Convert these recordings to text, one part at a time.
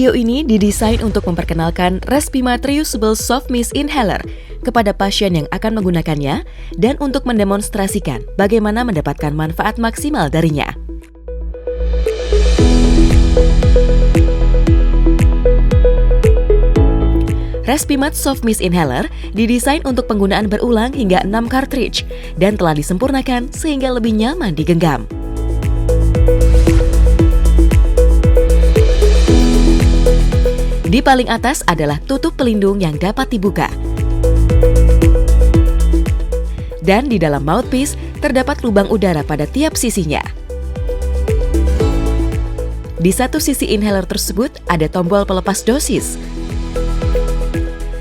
Video ini didesain untuk memperkenalkan Respimat Reusable Soft Mist Inhaler kepada pasien yang akan menggunakannya dan untuk mendemonstrasikan bagaimana mendapatkan manfaat maksimal darinya. Respimat Soft Mist Inhaler didesain untuk penggunaan berulang hingga 6 cartridge dan telah disempurnakan sehingga lebih nyaman digenggam. Di paling atas adalah tutup pelindung yang dapat dibuka. Dan di dalam mouthpiece terdapat lubang udara pada tiap sisinya. Di satu sisi inhaler tersebut ada tombol pelepas dosis.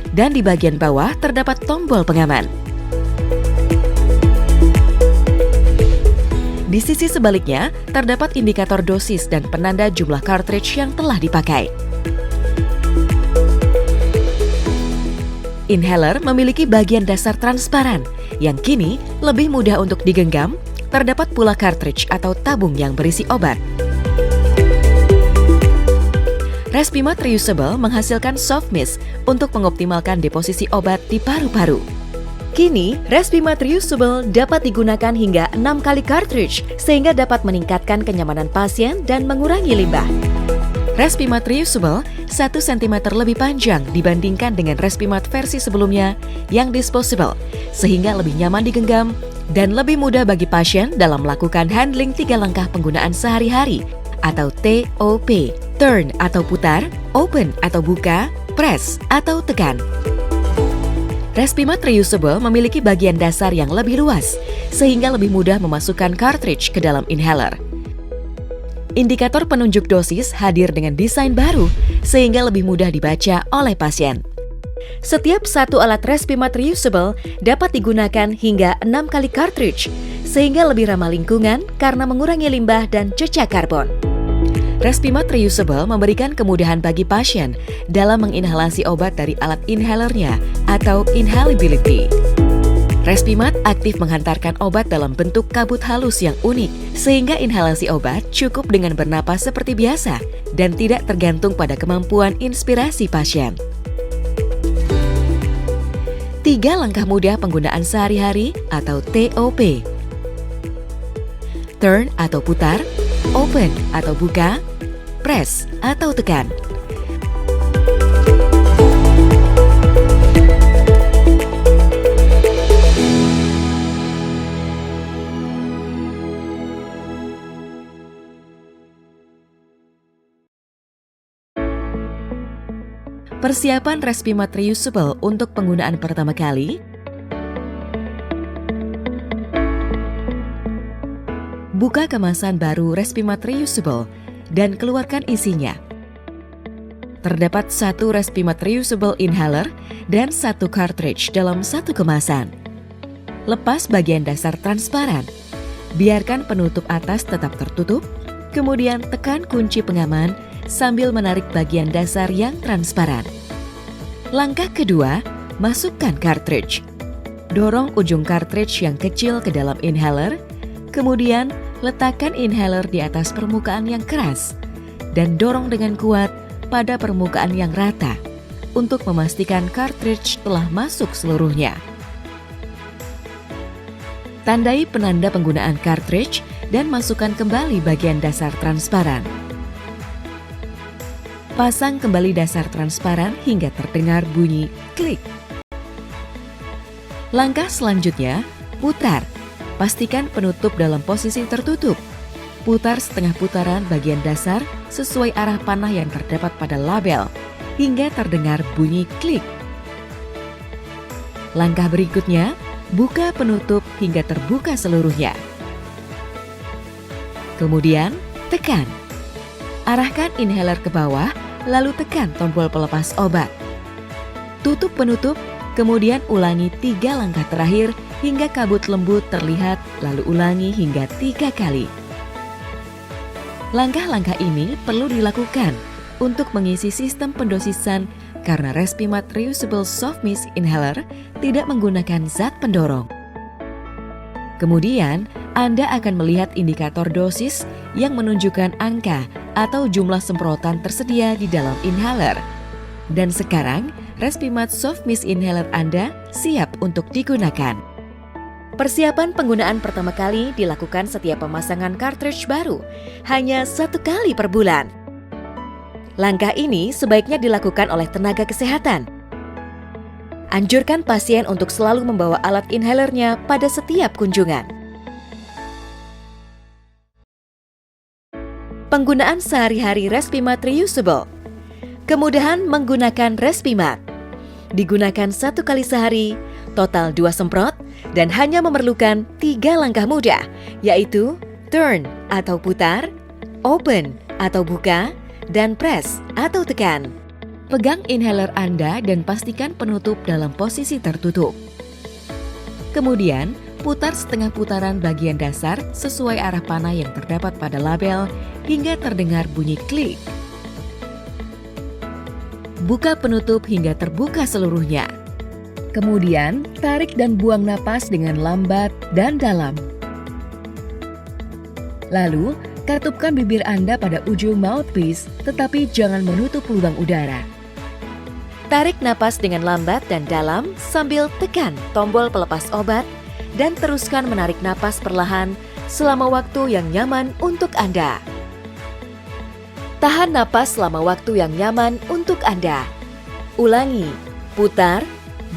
Dan di bagian bawah terdapat tombol pengaman. Di sisi sebaliknya terdapat indikator dosis dan penanda jumlah cartridge yang telah dipakai. Inhaler memiliki bagian dasar transparan yang kini lebih mudah untuk digenggam. Terdapat pula cartridge atau tabung yang berisi obat. Respimat Reusable menghasilkan soft mist untuk mengoptimalkan deposisi obat di paru-paru. Kini, Respimat Reusable dapat digunakan hingga 6 kali cartridge sehingga dapat meningkatkan kenyamanan pasien dan mengurangi limbah. Respimat Reusable 1 cm lebih panjang dibandingkan dengan Respimat versi sebelumnya yang disposable, sehingga lebih nyaman digenggam dan lebih mudah bagi pasien dalam melakukan handling 3 langkah penggunaan sehari-hari atau TOP, turn atau putar, open atau buka, press atau tekan. Respimat Reusable memiliki bagian dasar yang lebih luas, sehingga lebih mudah memasukkan cartridge ke dalam inhaler. Indikator penunjuk dosis hadir dengan desain baru sehingga lebih mudah dibaca oleh pasien. Setiap satu alat Respimat Reusable dapat digunakan hingga 6 kali cartridge sehingga lebih ramah lingkungan karena mengurangi limbah dan jejak karbon. Respimat Reusable memberikan kemudahan bagi pasien dalam menginhalasi obat dari alat inhalernya atau inhalability. Respimat aktif menghantarkan obat dalam bentuk kabut halus yang unik, sehingga inhalasi obat cukup dengan bernapas seperti biasa dan tidak tergantung pada kemampuan inspirasi pasien. 3 langkah mudah penggunaan sehari-hari atau TOP. Turn atau putar, open atau buka, press atau tekan. Persiapan Respimat Reusable untuk penggunaan pertama kali. Buka kemasan baru Respimat Reusable dan keluarkan isinya. Terdapat 1 Respimat Reusable Inhaler dan 1 cartridge dalam 1 kemasan. Lepas bagian dasar transparan. Biarkan penutup atas tetap tertutup, kemudian tekan kunci pengaman sambil menarik bagian dasar yang transparan. Langkah kedua, masukkan cartridge. Dorong ujung cartridge yang kecil ke dalam inhaler, kemudian letakkan inhaler di atas permukaan yang keras dan dorong dengan kuat pada permukaan yang rata untuk memastikan cartridge telah masuk seluruhnya. Tandai penanda penggunaan cartridge dan masukkan kembali bagian dasar transparan. Pasang kembali dasar transparan hingga terdengar bunyi klik. Langkah selanjutnya, putar. Pastikan penutup dalam posisi tertutup. Putar setengah putaran bagian dasar sesuai arah panah yang terdapat pada label hingga terdengar bunyi klik. Langkah berikutnya, buka penutup hingga terbuka seluruhnya. Kemudian, tekan. Arahkan inhaler ke bawah, lalu tekan tombol pelepas obat. Tutup penutup, kemudian ulangi 3 langkah terakhir hingga kabut lembut terlihat, lalu ulangi hingga 3 kali. Langkah-langkah ini perlu dilakukan untuk mengisi sistem pendosisan karena Respimat Reusable Soft Mist Inhaler tidak menggunakan zat pendorong. Kemudian, Anda akan melihat indikator dosis yang menunjukkan angka atau jumlah semprotan tersedia di dalam inhaler. Dan sekarang, Respimat Soft Mist Inhaler Anda siap untuk digunakan. Persiapan penggunaan pertama kali dilakukan setiap pemasangan cartridge baru, hanya 1 kali per bulan. Langkah ini sebaiknya dilakukan oleh tenaga kesehatan. Anjurkan pasien untuk selalu membawa alat inhalernya pada setiap kunjungan. Penggunaan sehari-hari Respimat Reusable. Kemudahan menggunakan Respimat. Digunakan 1 kali sehari, total 2 semprot, dan hanya memerlukan 3 langkah mudah, yaitu turn atau putar, open atau buka, dan press atau tekan. Pegang inhaler Anda dan pastikan penutup dalam posisi tertutup. Kemudian, putar setengah putaran bagian dasar sesuai arah panah yang terdapat pada label hingga terdengar bunyi klik. Buka penutup hingga terbuka seluruhnya. Kemudian, tarik dan buang napas dengan lambat dan dalam. Lalu, katupkan bibir Anda pada ujung mouthpiece, tetapi jangan menutup lubang udara. Tarik napas dengan lambat dan dalam sambil tekan tombol pelepas obat dan teruskan menarik napas perlahan selama waktu yang nyaman untuk Anda. Tahan napas selama waktu yang nyaman untuk Anda. Ulangi, putar,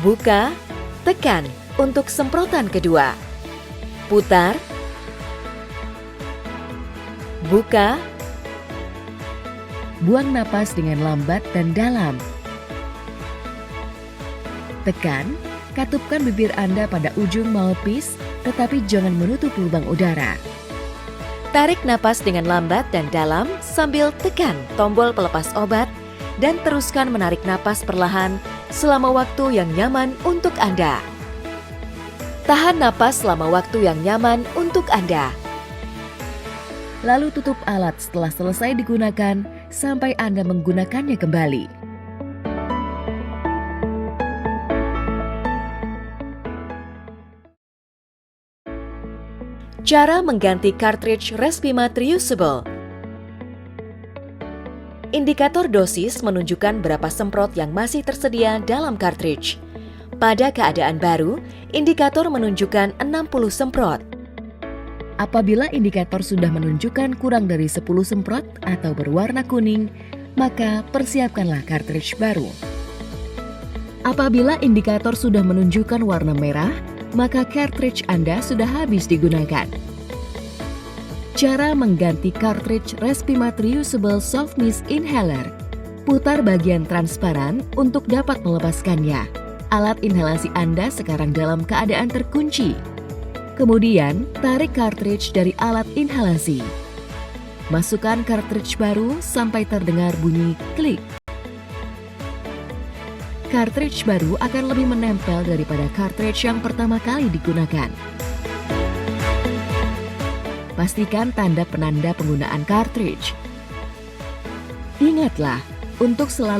buka, tekan untuk semprotan kedua. Putar, buka, buang napas dengan lambat dan dalam. Tekan, katupkan bibir Anda pada ujung mouthpiece, tetapi jangan menutup lubang udara. Tarik napas dengan lambat dan dalam sambil tekan tombol pelepas obat dan teruskan menarik napas perlahan selama waktu yang nyaman untuk Anda. Tahan napas selama waktu yang nyaman untuk Anda. Lalu tutup alat setelah selesai digunakan sampai Anda menggunakannya kembali. Cara mengganti cartridge Respimat Reusable. Indikator dosis menunjukkan berapa semprot yang masih tersedia dalam cartridge. Pada keadaan baru, indikator menunjukkan 60 semprot. Apabila indikator sudah menunjukkan kurang dari 10 semprot atau berwarna kuning, maka persiapkanlah cartridge baru. Apabila indikator sudah menunjukkan warna merah, maka cartridge Anda sudah habis digunakan. Cara mengganti cartridge Respimat Reusable Soft Mist Inhaler. Putar bagian transparan untuk dapat melepaskannya. Alat inhalasi Anda sekarang dalam keadaan terkunci. Kemudian, tarik cartridge dari alat inhalasi. Masukkan cartridge baru sampai terdengar bunyi klik. Cartridge baru akan lebih menempel daripada cartridge yang pertama kali digunakan. Pastikan tanda penanda penggunaan cartridge. Ingatlah untuk selalu